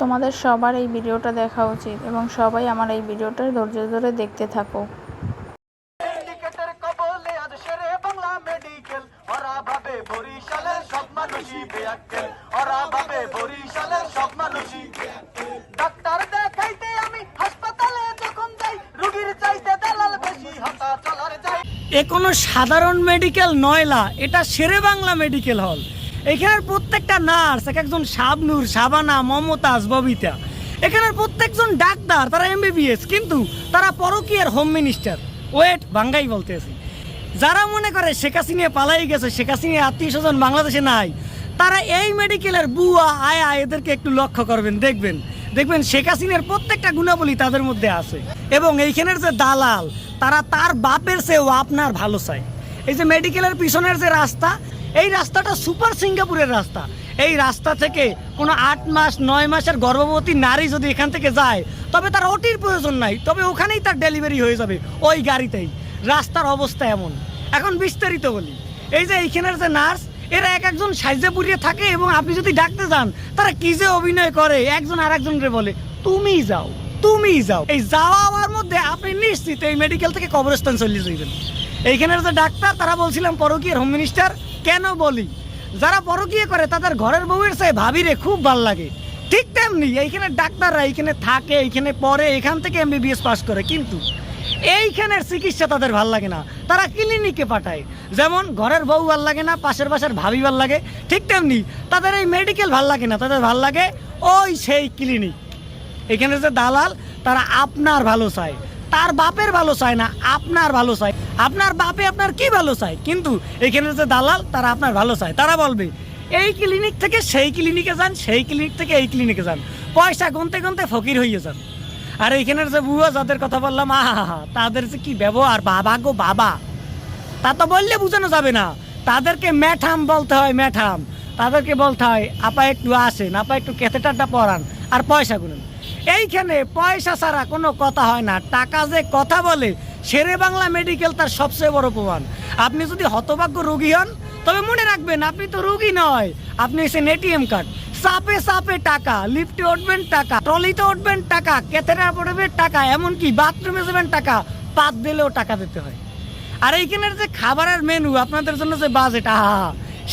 তোমাদের সবার এই ভিডিওটা দেখা উচিত এবং সবাই আমার এই ভিডিওটা ধৈর্য ধরে দেখতে থাকো। এ কোনো সাধারণ মেডিকেল নয়লা, এটা শেরে বাংলা মেডিকেল হল। এখানের প্রত্যেকটা নার্স এক একজন শাবনূর, শাবানা, মমতাজ, ববিতা। এখানের প্রত্যেকজন ডাক্তার তারা এমবিবিএস, কিন্তু তারা পরকীয়ার হোম মিনিস্টার। ওয়েট বাঙ্গাই বলতেছি। যারা মনে করে শেখ হাসিনা পালাই গেছে, শেখ হাসিনার আত্মীয় স্বজন বাংলাদেশে নাই, তারা এই মেডিকেলের বুয়া আয়া এদেরকে একটু লক্ষ্য করবেন, দেখবেন শেখ হাসিনার প্রত্যেকটা গুণাবলী তাদের মধ্যে আছে। এবং এইখানের যে দালাল, তারা তার বাপের চেয়েও আপনার ভালো চায়। এই যে মেডিকেলের পিছনের যে রাস্তা, এই রাস্তাটা সুপার সিঙ্গাপুরের রাস্তা। এই রাস্তা থেকে কোনো 8 মাস 9 মাসের গর্ভবতী নারী যদি এখান থেকে যায়, তবে তার ওটির প্রয়োজন নাই, তবে ওখানেই তার ডেলিভারি হয়ে যাবে ওই গাড়িতেই। রাস্তার অবস্থা এমন। এখন বিস্তারিত বলি। এই যে এইখানের যে নার্স, এরা এক একজন সাইজে পুড়িয়ে থাকে, এবং আপনি যদি ডাকতে যান, তারা কি যে অভিনয় করে, একজন আর একজনকে বলে তুমি যাও। এই যাওয়ার মধ্যে আপনি নিশ্চিত এই মেডিকেল থেকে কবরস্থান চলে যাবেন। এইখানের যে ডাক্তার, তারা বলছিলাম পরকীয়ার হোম মিনিস্টার। কেন বলি? যারা পরকীয়া করে তাদের ঘরের বউয়ের চেয়ে ভাবিরে খুব ভালো লাগে। ঠিক তেমনি এইখানে ডাক্তাররা এইখানে থাকে, এইখানে পড়ে, এখান থেকে এমবিবিএস পাস করে, কিন্তু এইখানের চিকিৎসা তাদের ভাল লাগে না, তারা ক্লিনিকে পাঠায়। যেমন ঘরের বউ ভাল লাগে না, পাশের বাসার ভাবি ভাল লাগে, ঠিক তেমনি তাদের এই মেডিকেল ভাল লাগে না, তাদের ভাল লাগে ওই সেই ক্লিনিক। এখানে যে দালাল, তারা আপনার ভালো চায়, তার বাপের ভালো চায় না, আপনার ভালো চায়। আপনার বাপে আপনার কি ভালো চায়, কিন্তু এখানে যে দালাল, তারা আপনার ভালো চায়। তারা বলবে এই ক্লিনিক থেকে সেই ক্লিনিকে যান, সেই ক্লিনিক থেকে এই ক্লিনিকে যান, পয়সা গুনতে গুনতে ফকির হয়ে যান। আর এইখানের যে বুয়া যাদের কথা বললাম, আহা, তাদের যে কি ব্যবহার, বাবা গো বাবা, তা তো বললে বোঝানো যাবে না। তাদেরকে ম্যাঠাম বলতে হয়, ম্যাঠাম। তাদেরকে বলতে হয় আপা একটু আসেন, আপা একটু ক্যাথেটারটা পরান, আর পয়সা গুনুন। এইখানে পয়সা ছাড়া কোনো কথা হয় না, টাকা যে কথা বলে, শেরে বাংলা মেডিকেল তার সবচেয়ে বড় প্রমাণ। আপনি যদি হতভাগ্য রোগী হন, তবে মনে রাখবেন আপনি তো রোগী নয়, আপনি এসেছেন এটিএম কার্ড। চাপে চাপে টাকা, লিফটে উঠবেন টাকা, ট্রলিতে উঠবেন টাকা, ক্যাথেটার পড়বেন টাকা, এমনকি বাথরুমে যাবেন টাকা, পাত দিলেও টাকা দিতে হয়। আর এইখানের যে খাবারের মেনু, আপনাদের জন্য যে বাজেট,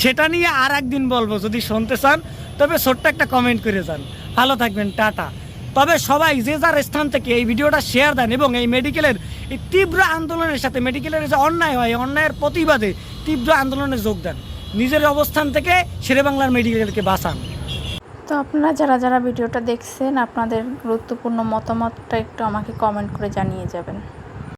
সেটা নিয়ে আর একদিন বলবো। যদি শুনতে চান তবে ছোট্ট একটা কমেন্ট করে যান। ভালো থাকবেন, টাটা। তবে সবাই যে যার স্থান থেকে এই ভিডিওটা শেয়ার দেন, এবং এই মেডিকেলের এই তীব্র আন্দোলনের সাথে, মেডিকেলের যে অন্যায় হয়, অন্যায়ের প্রতিবাদে তীব্র আন্দোলনে যোগ দেন। নিজের অবস্থান থেকে শেরে বাংলার মেডিকেলকে বাঁচান। তো আপনারা যারা যারা ভিডিওটা দেখছেন, আপনাদের গুরুত্বপূর্ণ মতামতটা একটু আমাকে কমেন্ট করে জানিয়ে যাবেন।